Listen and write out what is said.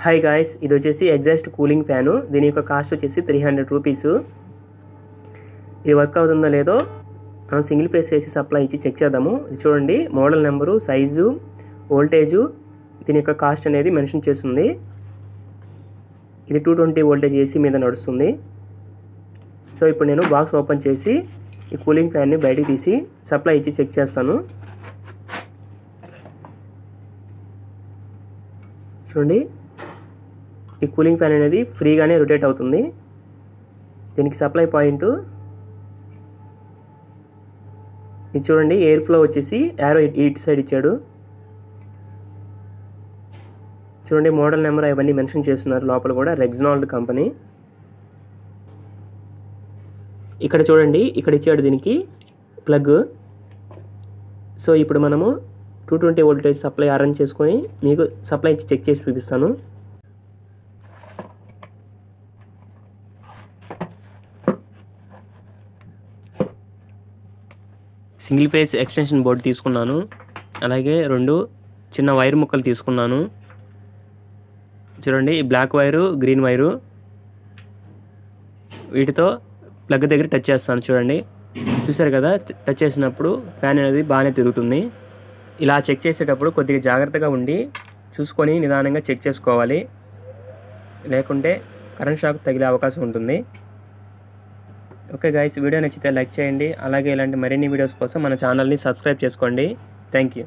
Hi guys, ఇది వచ్చేసి exhaust cooling fan. దీని యొక్క కాస్ట్ వచ్చేసి 300 రూపీస్. ఇది వర్క్ అవుతుందో లేదో మనం సింగిల్ ఫేస్ చేసి సప్లై ఇచ్చి చెక్ చేద్దాము. ఇది చూడండి, మోడల్ నెంబరు, సైజు, వోల్టేజు, దీని యొక్క కాస్ట్ అనేది మెన్షన్ చేస్తుంది. ఇది 220 వోల్టేజ్ ఏసీ మీద నడుస్తుంది. సో ఇప్పుడు నేను బాక్స్ ఓపెన్ చేసి ఈ కూలింగ్ ఫ్యాన్ని బయటికి తీసి సప్లై ఇచ్చి చెక్ చేస్తాను. చూడండి, ఈ కూలింగ్ ఫ్యాన్ అనేది ఫ్రీగానే రొటేట్ అవుతుంది. దీనికి సప్లై పాయింట్ ఇది చూడండి, ఎయిర్ ఫ్లో వచ్చేసి యారో ఇటు సైడ్ ఇచ్చాడు. చూడండి, మోడల్ నెంబర్ అవన్నీ మెన్షన్ చేస్తున్నారు. లోపల కూడా రెగ్జాల్డ్ కంపెనీ. ఇక్కడ చూడండి, ఇక్కడ ఇచ్చాడు దీనికి ప్లగ్. సో ఇప్పుడు మనము 220 వోల్టేజ్ సప్లై అరేంజ్ చేసుకొని మీకు సప్లై ఇచ్చి చెక్ చేసి చూపిస్తాను. సింగిల్ ఫేస్ ఎక్స్టెన్షన్ బోర్డు తీసుకున్నాను. అలాగే 2 చిన్న వైర్ ముక్కలు తీసుకున్నాను. చూడండి, బ్లాక్ వైరు, గ్రీన్ వైరు, వీటితో ప్లగ్ దగ్గర టచ్ చేస్తాను. చూడండి, చూసారు కదా, టచ్ చేసినప్పుడు ఫ్యాన్ అనేది బాగానే తిరుగుతుంది. ఇలా చెక్ చేసేటప్పుడు కొద్దిగా జాగ్రత్తగా ఉండి చూసుకొని నిదానంగా చెక్ చేసుకోవాలి, లేకుంటే కరెంట్ షాక్ తగిలే అవకాశం ఉంటుంది. ఓకే గైస్, వీడియో నచ్చితే లైక్ చేయండి. అలాగే ఇలాంటి మరిన్ని వీడియోస్ కోసం మన ఛానల్ని సబ్స్క్రైబ్ చేసుకోండి. Thank you.